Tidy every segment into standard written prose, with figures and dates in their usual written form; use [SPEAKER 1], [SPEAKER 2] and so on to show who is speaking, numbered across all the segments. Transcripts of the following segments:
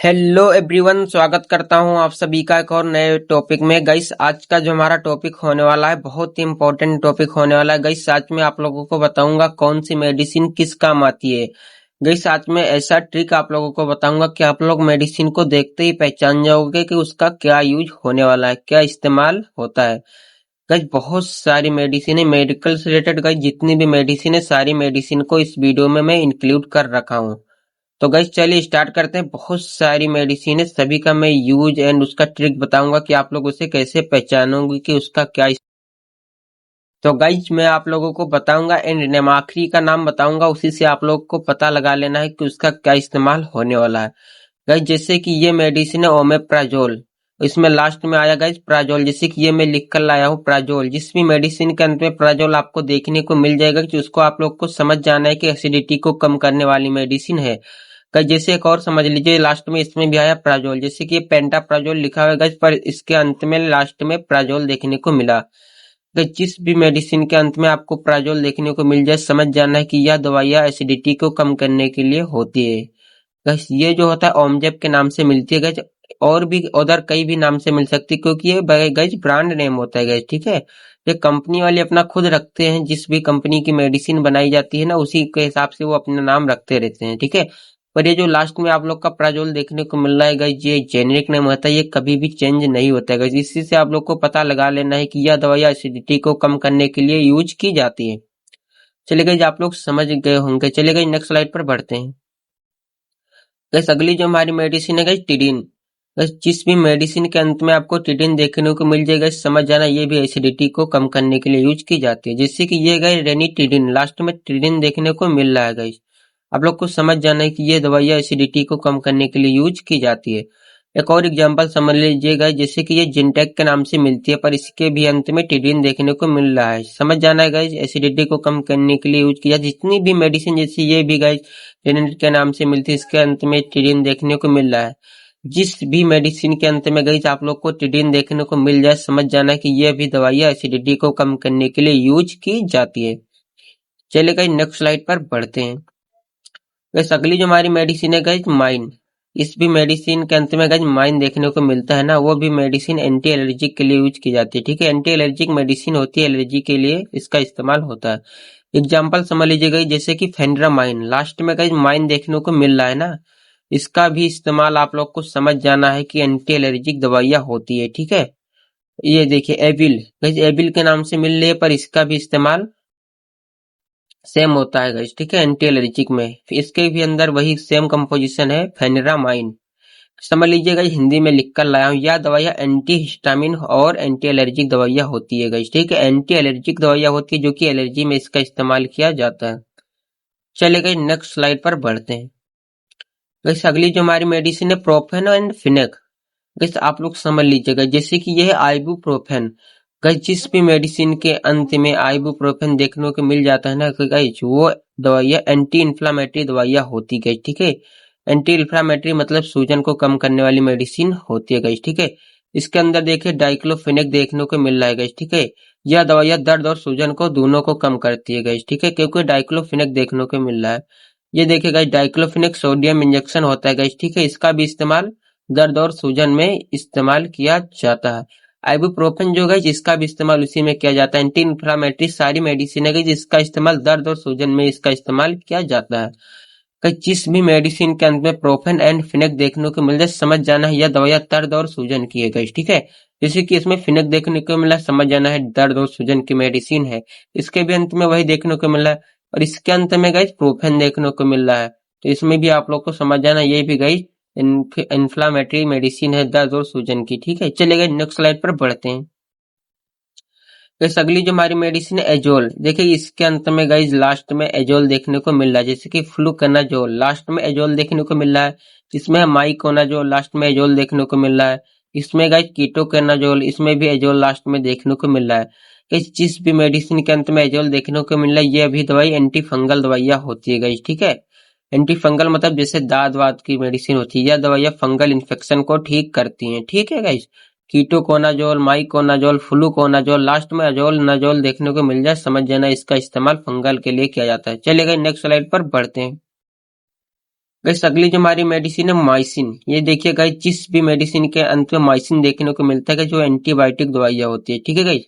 [SPEAKER 1] Hello everyone, स्वागत करता हूं आप सभी का एक और नए टॉपिक में। गाइस, आज का जो हमारा टॉपिक होने वाला है बहुत ही इंपॉर्टेंट टॉपिक होने वाला है। गाइस, आज में आप लोगों को बताऊंगा कौन सी मेडिसिन किस काम आती है। गाइस, आज में ऐसा ट्रिक आप लोगों को बताऊंगा कि आप लोग मेडिसिन को देखते ही पहचान जाओगे कि उसका क्या यूज होने वाला है, क्या इस्तेमाल होता है। गाइस, बहुत सारी मेडिसिन है, मेडिकल से रिलेटेड गाइस जितनी भी मेडिसिन है सारी मेडिसिन को इस वीडियो में मैं इंक्लूड कर रखा हूँ। तो गाइस चलिए स्टार्ट करते हैं। बहुत सारी मेडिसिन है, सभी का मैं यूज एंड उसका ट्रिक बताऊंगा कि आप लोग उसे कैसे पहचानोगे कि उसका क्या तो गाइस मैं आप लोगों को बताऊंगा एंड नेमाखरी का नाम बताऊंगा, उसी से आप लोग को पता लगा लेना है कि उसका क्या इस्तेमाल होने वाला है। गाइस, जैसे कि ये मेडिसिन है ओमेप्राजोल, इसमें लास्ट में आया गाइस प्राजोल। जैसे कि ये मैं लिख कर लाया हूँ प्राजोल। जिस भी मेडिसिन के अंत में प्राजोल आपको देखने को मिल जाएगा कि उसको आप लोग को समझ जाना है कि एसिडिटी को कम करने वाली मेडिसिन है। गाइस, जैसे एक और समझ लीजिए, लास्ट में इसमें भी आया प्राजोल। जैसे कि ये पेंटाप्राजोल लिखा हुआ है गाइस, पर इसके अंत में लास्ट में प्राजोल देखने को मिला। गाइस, जिस भी मेडिसिन के अंत में आपको प्राजोल देखने को मिल जाए, समझ जाना है कि यह दवाइयाँ एसिडिटी को कम करने के लिए होती है। गाइस, ये जो होता है ओमजेप के नाम से मिलती है गाइस, और भी उधर कई भी नाम से मिल सकती है, क्योंकि ये गाइस ब्रांड नेम होता है गाइस, ठीक है। ये कंपनी वाले अपना खुद रखते हैं, जिस भी कंपनी की मेडिसिन बनाई जाती है ना, उसी के हिसाब से वो अपना नाम रखते रहते हैं, ठीक है। पर ये जो लास्ट में आप लोग का प्राजोल देखने को मिल रहा है गाइस, ये जेनेरिक नेम होता है, ये कभी भी चेंज नहीं होता है गाइस। इसी से आप लोग को पता लगा लेना है कि यह दवाइयाँ एसिडिटी को कम करने के लिए यूज की जाती है। चलिए गाइस, आप लोग समझ गए होंगे। चलिए गाइस, नेक्स्ट स्लाइड पर बढ़ते हैं। गाइस, अगली जो हमारी मेडिसिन है गाइस टिडिन। गाइस, जिस भी मेडिसिन के अंत में आपको टिडिन देखने को मिल जाएगा, समझ जाना ये भी एसिडिटी को कम करने के लिए यूज की जाती है। जैसे कि ये गाइस रेनिटिडिन, लास्ट में टिडिन देखने को मिल रहा है गाइस। आप लोग को समझ जाना है कि ये दवाइयाँ एसिडिटी को कम करने के लिए यूज की जाती है। एक और एग्जांपल समझ लीजिएगा, जैसे कि ये जिंटेक के नाम से मिलती है, पर इसके भी अंत में टिडिन देखने को मिल रहा है। समझ जाना है गाइस, एसिडिटी को कम करने के लिए यूज किया। जितनी भी मेडिसिन, जैसे ये भी गाइस टिडिन के नाम से मिलती है, इसके अंत में टिडिन देखने को मिल रहा है। जिस भी मेडिसिन के अंत में गाइस आप लोग को टिडिन देखने को मिल जाए, समझ जाना है कि ये भी दवाइयाँ एसिडिटी को कम करने के लिए यूज की जाती है। चलिए गाइस, नेक्स्ट स्लाइड पर बढ़ते हैं। गाइस, अगली जो हमारी मेडिसिन है गाइस माइन। इस भी मेडिसिन के अंत में गाइस माइन देखने को मिलता है ना, वो भी मेडिसिन एंटी एलर्जिक के लिए यूज की जाती है, ठीक है। एंटी एलर्जिक मेडिसिन होती है, एलर्जी के लिए इसका इस्तेमाल होता है। एग्जाम्पल समझ लीजिएगा, जैसे कि फेंड्रामाइन, लास्ट में गाइस माइन देखने को मिल रहा है ना, इसका भी इस्तेमाल आप लोग को समझ जाना है कि एंटी एलर्जिक दवाइयाँ होती है, ठीक है। ये देखिए एबिल, गाइस एबिल के नाम से मिल रही है, पर इसका भी इस्तेमाल सेम होता है गाइस, ठीक है, एंटी एलर्जिक में। फिर इसके भी अंदर वही सेम कंपोजिशन है, फेनरामाइन। समझ लीजिएगा, हिंदी में लिख कर लाया हूँ, यह दवाइयाँ एंटी हिस्टामिन और एंटी एलर्जिक दवाइयाँ होती है गाइस, ठीक है। एंटी एलर्जिक दवाइयाँ होती है जो कि एलर्जी में इसका इस्तेमाल किया जाता है। चलिए गाइस, नेक्स्ट स्लाइड पर बढ़ते हैं। गाइस, अगली जो हमारी मेडिसिन है प्रोफेन एंड फिनेक। गाइस, आप लोग समझ लीजिएगा, जैसे कि यह है आइबुप्रोफेन। गाइस, जिस भी मेडिसिन के अंत में आइबुप्रोफेन देखने को मिल जाता है ना गाइस, वो दवाइयाँ एंटी इन्फ्लामेटरी दवाइयाँ होती है, ठीक है। एंटी इन्फ्लामेटरी मतलब सूजन को कम करने वाली मेडिसिन होती है गाइस, ठीक है। इसके अंदर देखिए डाइक्लोफेनेक देखने को मिल रहा है गाइस, ठीक है। यह दवाइयाँ दर्द और सूजन को दोनों को कम करती है गाइस, ठीक है, क्योंकि डाइक्लोफेनेक देखने को मिल रहा है। ये देखिए गाइस, डाइक्लोफेनेक सोडियम इंजेक्शन होता है गाइस, ठीक है। इसका भी इस्तेमाल दर्द और सूजन में इस्तेमाल किया जाता है। आइबुप्रोफेन जो है जिसका भी इस्तेमाल उसी में किया जाता है। एंटी इन्फ्लामेटरी सारी मेडिसिन है जिसका इस्तेमाल दर्द और सूजन में इसका इस्तेमाल किया जाता है। जिस भी मेडिसिन के अंत में प्रोफेन एंड फिनेक देखने को मिल जाए, समझ जाना है यह दवाइयाँ दर्द और सूजन की है गाइस, ठीक है। जैसे कि इसमें फिनेक देखने को मिला, समझ जाना है दर्द और सूजन की मेडिसिन है। इसके भी अंत में वही देखने को मिला है, और इसके अंत में गाइस प्रोफेन देखने को मिल रहा है। तो इसमें भी आप लोग को समझ जाना ये भी गाइस इन्फ्लामेटरी मेडिसिन है दर्द और सूजन की, ठीक है। चलिए नेक्स्ट स्लाइड पर बढ़ते हैं। गाइस, अगली जो हमारी मेडिसिन है एजोल। देखिए इसके अंत में गाइस लास्ट में एजोल देखने को मिल रहा है, जैसे कि फ्लूकनाजोल, लास्ट में एजोल देखने को मिल रहा है। इसमें है माइकोनाजोल, लास्ट में एजोल देखने को मिल रहा है। इसमें गाइस कीटोकेनाजोल, इसमें भी एजोल लास्ट में देखने को मिल रहा है। गाइस, जिस भी मेडिसिन के अंत में एजोल देखने को मिल रहा है, ये भी दवाई एंटी फंगल दवाइयाँ होती है गाइस, ठीक है। एंटी फंगल मतलब जैसे दाद वाद की मेडिसिन होती है, यह दवाइयाँ फंगल इन्फेक्शन को ठीक करती हैं, ठीक है guys. Ketoconazole, miconazole, fluconazole, last में अजोल नाजोल देखने को मिल जाए, समझ जाना इसका इस्तेमाल फंगल के लिए किया जाता है। चलिए नेक्स्ट स्लाइड पर बढ़ते हैं। गाइस अगली जो हमारी मेडिसिन है माइसिन, ये देखिए गाइस जिस भी मेडिसिन के अंत में माइसिन देखने को मिलता है कि जो एंटीबायोटिक दवाइयाँ होती है, ठीक है गाइस।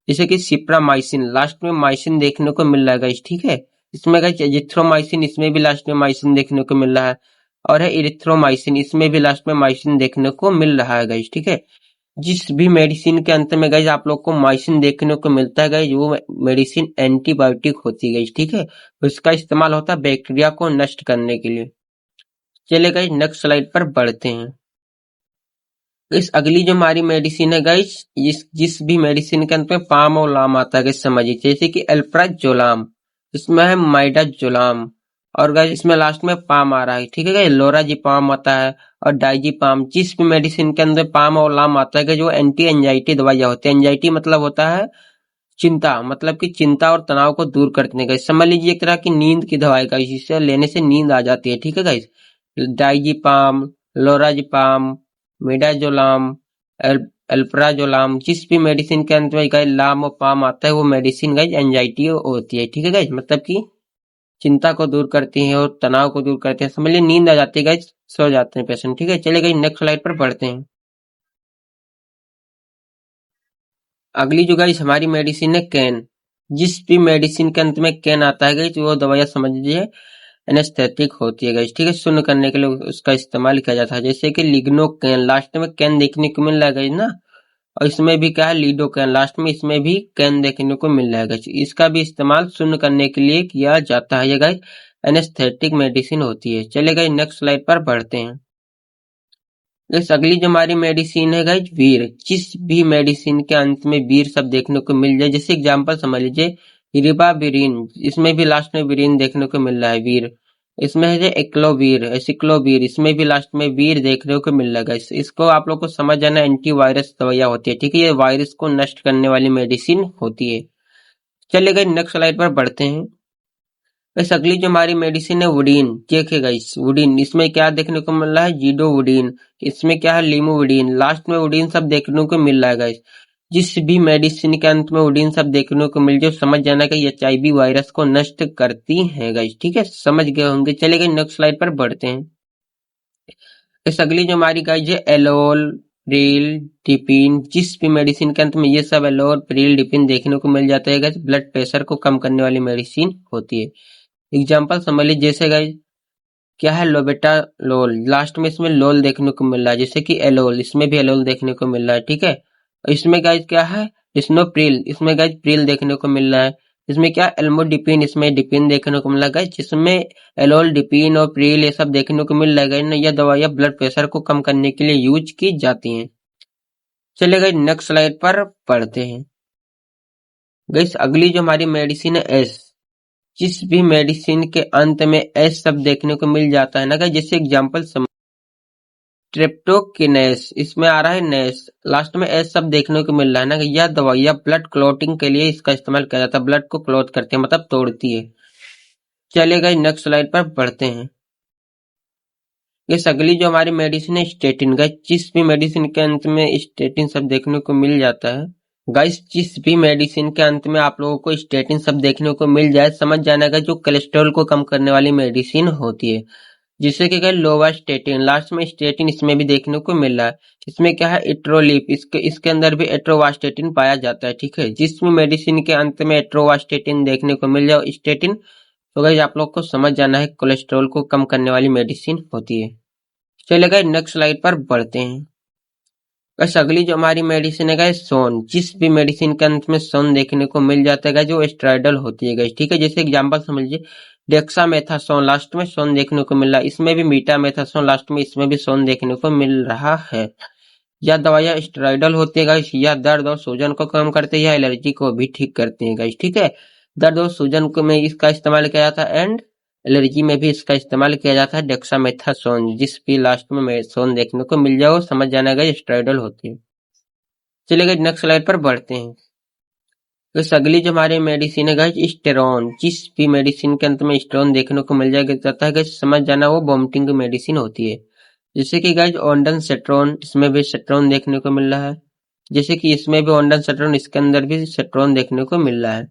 [SPEAKER 1] जैसे कि सिप्रामाइसिन, लास्ट में माइसिन देखने को मिल रहा है गाइस, ठीक है। इसमें गाइस एजिथ्रोमाइसिन, इसमें भी लास्ट में माइसिन देखने को मिल रहा है। और है इरिथ्रोमाइसिन, इसमें भी लास्ट में माइसिन देखने को मिल रहा है गाइस, ठीक है। जिस भी मेडिसिन के अंत में गाइस आप लोग को माइसिन देखने को मिलता है गाइस, वो मेडिसिन एंटीबायोटिक होती है गाइस, ठीक है। उसका इस्तेमाल होता है बैक्टीरिया को नष्ट करने के लिए। चलिए गाइस नेक्स्ट स्लाइड पर बढ़ते हैं। इस अगली जो हमारी मेडिसिन है गाइस, जिस भी मेडिसिन के अंत में पाम और लाम आता है गाइस, समझिए जैसे कि एल्प्राजोलाम, इसमें है माइडाजोलाम, और गाइस इसमें लास्ट में पाम आ रहा है, ठीक है गाइस। लोराजिपाम आता है और डाइजिपाम। जिस भी मेडिसिन के अंदर पाम और लाम आता है जो एंटी एंजाइटी दवाइयाँ होती है। एंजाइटी मतलब होता है चिंता, मतलब कि चिंता और तनाव को दूर करने का, समझ लीजिए एक तरह की नींद की दवाई का, जिसे लेने से नींद आ जाती है, ठीक है गाइस। डाइजिपाम, लोराजिपाम, मिडाजोलाम, अल्प्राजोलाम, जिस भी मेडिसिन के अंत में गाइस लाम और पाम आता है, वो मेडिसिन गाइस एंजाइटी होती है, ठीक है गाइस। मतलब कि चिंता को दूर करती है और तनाव को दूर करते हैं, समझ लीजिए नींद आ जाती है गाइस, सो जाते हैं पेशेंट, ठीक है। चलिए गाइस नेक्स्ट स्लाइड पर बढ़ते हैं। अगली जो गाइस हमारी मेडिसिन है कैन। जिस भी मेडिसिन के अंत में कैन आता है गाइस, वो दवाइयाँ समझ लीजिए एनेस्थेटिक होती है गाइस, ठीक है। शून्य करने के लिए उसका इस्तेमाल किया जाता है, जैसे कि लिग्नोकैन, लास्ट में कैन देखने को मिल रहा है गाइस ना। और इसमें भी क्या है, लीडोकैन, लास्ट में इसमें भी कैन देखने को मिल रहा है गाइस। इसका भी इस्तेमाल शून्य करने के लिए किया जाता है, ये गाइस एनेस्थेटिक मेडिसिन होती है। चलिए गाइस नेक्स्ट स्लाइड पर बढ़ते हैं। गाइस अगली जो हमारी मेडिसिन है गाइस वीर। जिस भी मेडिसिन के अंत में वीर शब्द देखने को मिल जाए, जैसे एग्जांपल समझ लीजिए रिबाविरिन, इसमें भी लास्ट में वीरिन देखने को मिल रहा है, वीर। इसमें है एक्लोवीर, एसिक्लोवीर, इसमें भी लास्ट में वीर देखने को मिल रहा है गाइस। इसको आप लोग को समझ जाना एंटीवायरस दवाइयाँ होती है, ठीक है। ये वायरस को नष्ट करने वाली मेडिसिन होती है। चलिए गाइस नेक्स्ट स्लाइड पर बढ़ते हैं। गाइस अगली जो हमारी मेडिसिन है वुडीन, देखिए गाइस वुडीन, इसमें क्या देखने को मिल रहा है, जीडोवुडीन। इसमें क्या है, लीमोवुडीन, लास्ट में वुडीन सब देखने को मिल रहा है गाइस। जिस भी मेडिसिन के अंत में वुडीन सब देखने को मिल जाए, समझ जाना कि एचआईवी वायरस को नष्ट करती है गाइस, ठीक है, समझ गए होंगे। चलेगा नेक्स्ट स्लाइड पर बढ़ते हैं। इस अगली जो हमारी गाइस है एलोल, प्रिल, डिपिन, जिस भी मेडिसिन के अंत में ये सब एलोल, प्रिल, डिपिन देखने को मिल जाता है गाइस, ब्लड प्रेशर को कम करने वाली मेडिसिन होती है। एग्जाम्पल समझ लीजिए, जैसे गाइस क्या है, लोबेटालोल, लास्ट में इसमें लोल देखने को मिल रहा है, जैसे कि एलोल, इसमें भी एलोल देखने को मिल रहा है, ठीक है। और इसमें गाइस क्या है, स्नोप्रिल, इसमें गाइस प्रिल देखने को मिल रहा है। इसमें क्या एल्मोडिपिन, इसमें डिपिन देखने को मिल रहा है गाइस, जिसमें एलोल, डिपिन और प्रिल ये सब देखने को मिल रहा है गाइस ना। यह दवाइयाँ ब्लड प्रेशर को कम करने के लिए यूज की जाती हैं। चलिए गाइस नेक्स्ट स्लाइड पर पढ़ते हैं। गाइस अगली जो हमारी मेडिसिन है एस। जिस भी मेडिसिन के अंत में एस शब्द देखने को मिल जाता है ना गाइस, जैसे एग्जांपल स्ट्रेप्टोकिनेस, इसमें आ रहा है नेस, लास्ट में एस शब्द देखने को मिल रहा है ना। यह दवाइयाँ ब्लड क्लॉटिंग के लिए इसका इस्तेमाल किया जाता है, ब्लड को क्लॉट करती है, मतलब तोड़ती है। चलिए गाइस नेक्स्ट स्लाइड पर बढ़ते हैं। ये अगली जो हमारी मेडिसिन है स्टेटिन। गाइस जिस भी मेडिसिन के अंत में स्टेटिन शब्द देखने को मिल जाता है, गाइस जिस भी मेडिसिन के अंत में आप लोगों को स्टेटिन शब्द देखने को मिल जाए, समझ जाना का जो कोलेस्ट्रॉल को कम करने वाली मेडिसिन होती है, जिससे कि गाइस लोवास्टेटिन, लास्ट में स्टेटिन इसमें भी देखने को मिल रहा है। इसमें क्या है, एट्रोलिप, इसके अंदर भी एट्रोवास्टेटिन पाया जाता है, ठीक है। जिस भी मेडिसिन के अंत में एट्रोवास्टेटिन देखने को मिल जाए स्टेटिन, तो गाइस आप लोग को समझ जाना है कोलेस्ट्रॉल को कम करने वाली मेडिसिन होती है। चलिए गाइस नेक्स्ट स्लाइड पर बढ़ते हैं। गाइस अगली जो हमारी मेडिसिन है गाइस सोन। जिस भी मेडिसिन के अंत में सोन देखने को मिल जाता है गाइस, जो स्टेरॉइडल होती है गाइस, ठीक है। जैसे एग्जांपल समझ लीजिए डेक्सामेथासोन, लास्ट में सोन देखने को मिल रहा है। इसमें भी मीटामेथासोन, लास्ट में इसमें भी सोन देखने को मिल रहा है। यह दवाइयाँ स्टेरॉइडल होती है गाइस, यह दर्द और सूजन को कम करती है, एलर्जी को भी ठीक करती है गाइस, ठीक है। दर्द और सूजन को में इसका इस्तेमाल किया जाता है, एंड एलर्जी में भी इसका इस्तेमाल किया जाता है डेक्सामेथासोन। जिस भी लास्ट में सोन देखने को मिल जाओ, समझ जाना गाइस स्टेरॉइडल होती है। चलिए गाइस नेक्स्ट स्लाइड पर बढ़ते हैं। तो अगली जो हमारी मेडिसिन है गाइस स्टेरॉन। जिस भी मेडिसिन के अंत में स्टेरॉन देखने को मिल जाता है गाइस, समझ जाना वो वोमिटिंग की मेडिसिन होती है। जैसे कि गाइस ओंडन सेट्रोन, इसमें भी सेट्रोन देखने को मिल रहा है। जैसे कि इसमें भी ओंडन सेट्रोन, इसके अंदर भी सेट्रोन देखने को मिल रहा है।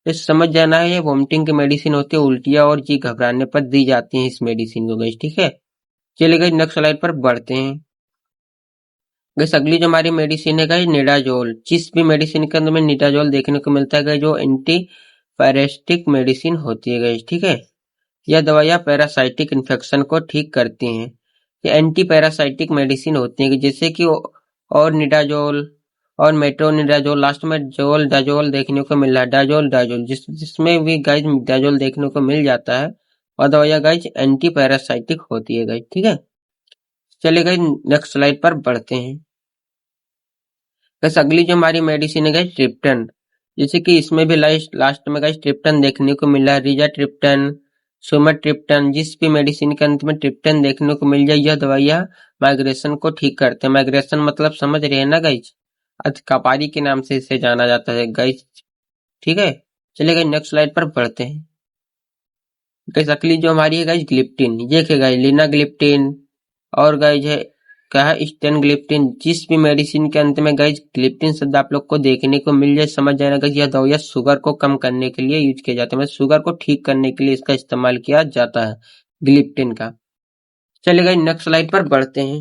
[SPEAKER 1] तो समझ जाना है, ये वोमिटिंग की मेडिसिन होती है, उल्टियाँ और जी घबराने पर दी जाती है इस मेडिसिन को गाइस, ठीक है। चलिए गाइस नेक्स्ट स्लाइड पर बढ़ते हैं। गाइस अगली जो हमारी मेडिसिन है गाइस निडाजोल। जिस भी मेडिसिन के अंदर में निडाजोल देखने को मिलता है गाइस, जो एंटी पैरेस्टिक मेडिसिन होती है गाइस, ठीक है। यह दवाइयाँ पैरासाइटिक इन्फेक्शन को ठीक करती हैं। ये एंटी पैरासाइटिक मेडिसिन होती है जैसे कि और निडाजोल और मेट्रोनिडाजोल, लास्ट में जोल डाजोल देखने को मिल रहा है, डाजोल डाजोल जिसमें भी गाइस डाजोल देखने को मिल जाता है, और दवाइयाँ गाइस एंटी पैरासाइटिक होती है गाइस, ठीक है। चलिए गाइस नेक्स्ट स्लाइड पर बढ़ते हैं। गाइस अगली जो हमारी मेडिसिन है गाइस ट्रिप्टन। जैसे कि इसमें भी लास्ट में गाइस ट्रिप्टन देखने को मिला है, रिजाट्रिप्टन, सुमेट्रिप्टन। जिस भी मेडिसिन के अंत में ट्रिप्टन देखने को मिल जाए, यह दवाइयाँ माइग्रेशन को ठीक करते हैं। माइग्रेशन मतलब समझ रहे हैं ना गाइस, कपारी के नाम से इसे जाना जाता है गाइस, ठीक है। चलिए गाइस नेक्स्ट स्लाइड पर बढ़ते हैं। गाइस अगली जो हमारी है गाइस ग्लिप्टिन, ये क्या गाइस लिनाग्लिप्टिन, और गाइस है क्या है स्टेनग्लिप्टिन। जिस भी मेडिसिन के अंत में गाइस ग्लिप्टिन शब्द आप लोग को देखने को मिल जाए, समझ जाना गाइस यह दवाइयाँ शुगर को कम करने के लिए यूज किया जाता है, मतलब शुगर को ठीक करने के लिए इसका इस्तेमाल किया जाता है ग्लिप्टिन का। चलिए गाइस नेक्स्ट स्लाइड पर बढ़ते हैं।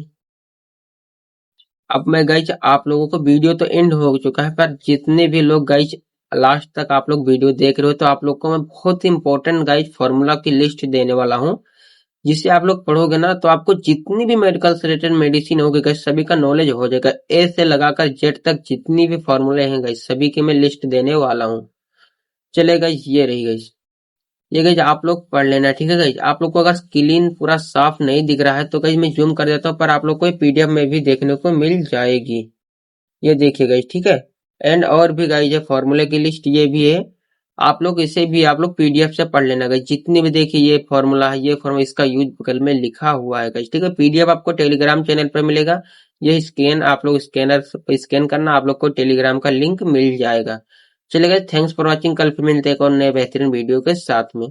[SPEAKER 1] अब मैं गाइस आप लोगों को, वीडियो तो एंड हो चुका है, पर जितने भी लोग गाइस लास्ट तक आप लोग वीडियो देख रहे हो, तो आप लोग को मैं बहुत इंपॉर्टेंट गाइस फॉर्मूला की लिस्ट देने वाला हूँ, जिसे आप लोग पढ़ोगे ना तो आपको जितनी भी मेडिकल से रिलेटेड मेडिसिन होगी गाइस, सभी का नॉलेज हो जाएगा। ए से लगाकर जेड तक जितनी भी फॉर्मूले हैं गाइस, सभी की मैं लिस्ट देने वाला हूँ। चले गाइस ये रही गाइस, ये गाइस आप लोग पढ़ लेना, ठीक है गाइस। आप लोग को अगर क्लीन पूरा साफ नहीं दिख रहा है तो गाइस मैं जूम कर देता हूँ, पर आप लोग को पीडीएफ में भी देखने को मिल जाएगी। ये देखिए गाइस, ठीक है। एंड और भी गाइस है फॉर्मूले की लिस्ट, ये भी है। आप लोग इसे भी आप लोग पीडीएफ से पढ़ लेना गाइस। जितने भी देखिए ये फॉर्मूला है, ये फॉर्मूला इसका यूज बगल में लिखा हुआ है गाइस, ठीक है। पीडीएफ आपको टेलीग्राम चैनल पर मिलेगा। ये स्कैन आप लोग स्कैनर पे स्कैन करना, आप लोग को टेलीग्राम का लिंक मिल जाएगा। चलिए गाइस थैंक्स फॉर वॉचिंग। कल फिर मिलते हैं एक और नए बेहतरीन वीडियो के साथ में।